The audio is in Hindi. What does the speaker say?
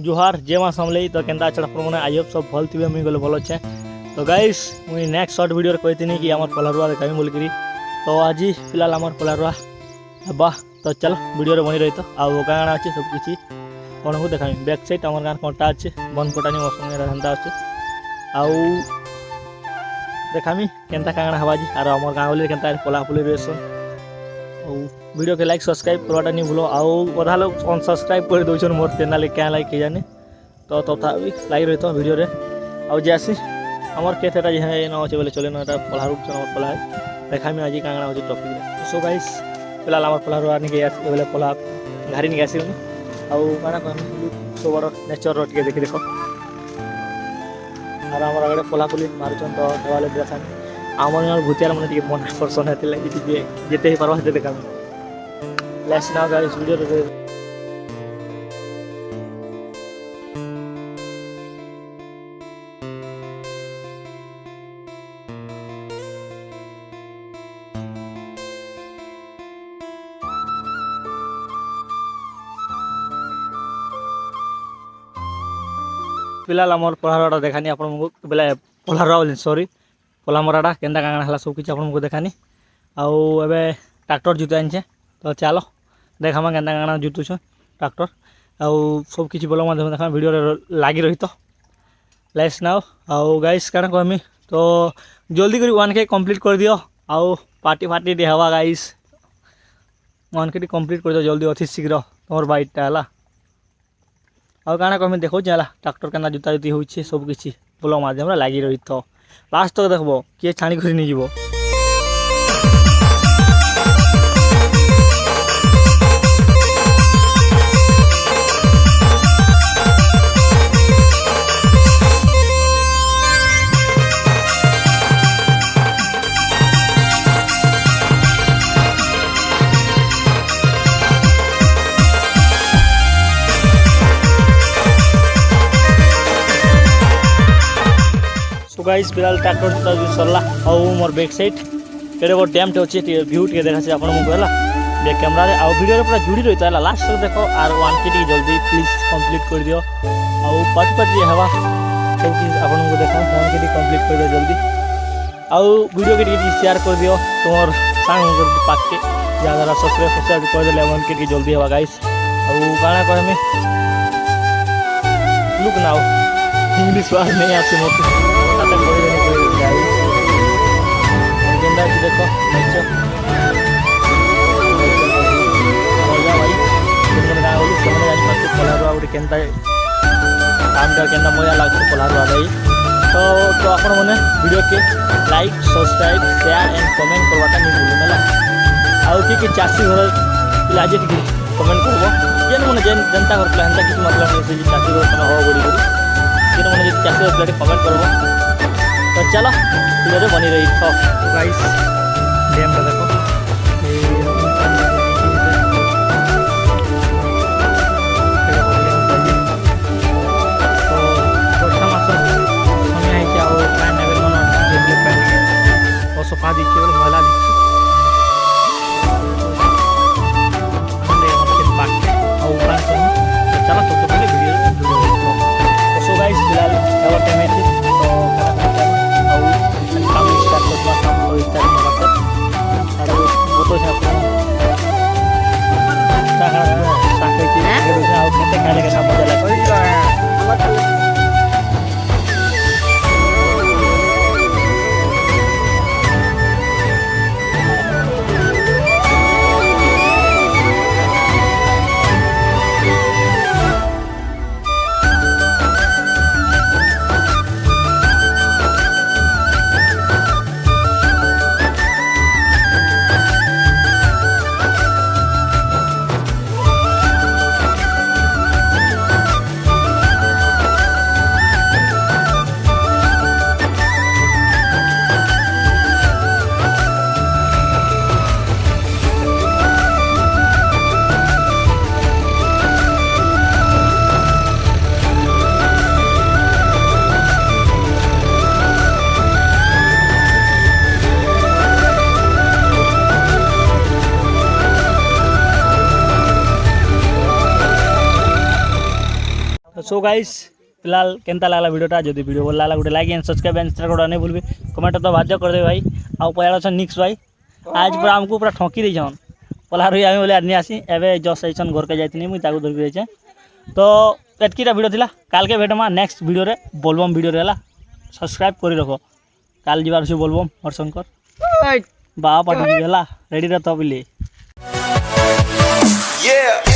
जुहार जय माँ समलई तो केंता अच्छा मैंने आइब सब भल थी मुझे गले भल अच्छे तो गाइस मुझे नेक्स्ट सर्ट वीडियो कहती कि आम पलारुआ देखामी बोलिकी तो आज फिलहाल आम पलारुआ बा तो चलो वीडियो बनी रही तो आउ काଣା अच्छे सबकि कौन को देखामी बैक साइड आम गाँव कंटा अच्छे बन कटानी मौसम हेन्ता अच्छे आउ देखामी केन्ता काଣା हवा जी आर आम गाँव गली केन्ता पलापुली रेसन वीडियो के लाइक सब्सक्राइब करवाटा नहीं भूलो आउ अधा लोग अनसब्सक्राइब कर दौन मोर चैनल क्या लाइक के जाने तो तथापि लाइक रही वीडियो रे आउ जैसे आमर केटा जी है न अच्छे बोले चले ना पढ़ार पढ़ा देखामी आज काଣା हो टपिक सो गाइस फिलहाल आम पढ़ार आनिके बोले पढ़ा घारी नहीं आस आउ काଣା कहमी सब नेचर टे देखी देख और आम आगे पलापुली मारुचन तो देवाले देखामी आम भूतियार मैंने मन आकर्षण है जिते ही पार्बा देखा लेट्स नाउ गाइस वीडियो फिलहाल आम पढ़ाड़ा देखानी आप बोले पढ़ाड़ा बोली सॉरी पला मराटा केन्ता काଣା है सब किसी आपको देखानी आउ एबे ट्रैक्टर जुते आनचे तो चलो देखामा केन्ता काଣା जुतुछ ट्रैक्टर आउ सब किसी बोल माध्यम देखा वीडियो लगी रही तो लेट्स नाउ आउ गाइस काଣା कहमी तो जल्दी करी 1K कंप्लीट कर दियो आउ पार्टी फार्टी दे हवा गाइस 1K कंप्लीट कर दियो जल्दी अति शीघ्र तुम बाइटा है आउ काଣା कहमी देखो चला ट्रैक्टर केना जुता जुती होइछे सब किसी बोल माध्यम लगी रही तो लास्ट तक देखो किए छाणी कर नहीं जीवो गाइस फिलहाल ट्रैक्टर जुता सरला आउ मोर बैक साइड केड़े बड़ डैम टे अच्छे व्यू टे देखा आपन मुझे है बैक कैमरा रे आउ वीडियो पूरा जुड़ी रही है लास्ट तक देखो आर 1K जल्दी प्लीज कंप्लीट कर दियो आउ पार्टी पार्टी हवा सब चीज आपन को देखा 1K कंप्लीट कर दियो जल्दी आउ वीडियो के शेयर कर दियो तुम सांग पाक के जहाँ सब्सक्राइब कर दे 1K जल्दी हवा गाइस आउ काଣା कहमी लुक नाउ इंग्लिश बात नहीं आती मत देखो केन्ता मजा लगे पलारुआ भाई तो आपण मैंने वीडियो के like subscribe share and comment करवाटा नहीं भूलू ना आउ कि चाषी घर पिला जे कमेंट करब जेन मैंने जनता घर पिला हेन्ता किसी मतलब नहीं चाषी घर हो बोली जेन मैंने चाषी घर पिला कमेंट करब तो चलो वीडियो बनी रही तो गाइस डैम का देखो सफा दिखे महिला दिखे चला तो पहले वीडियो सो गाइस फिलहाल टाइम है सो गाइस फिलहाल केनता लागला वीडियोटा जदि वीडियो भल लागला गोटे like and subscribe and share करना नहीं भूलबे कमेंट तो बाध्य कर दे भाई आउ पयाड़ छन निक्स भाई आज पूरा हमको पूरा ठोकी दे छन पला रही आमी बोले आदमी आसी एबे जस्ट आइछन घर के जाइतनी मुई ताकू धरके जाइछे तो एतकीटा वीडियो थिला काल के भेटमा नेक्स्ट वीडियो रे बोलबम वीडियो रे हला सब्सक्राइब करी रखो काल जीवार से बोलबम हरशंकर बा पाटी हला रेडी रे तो बिली Yeah.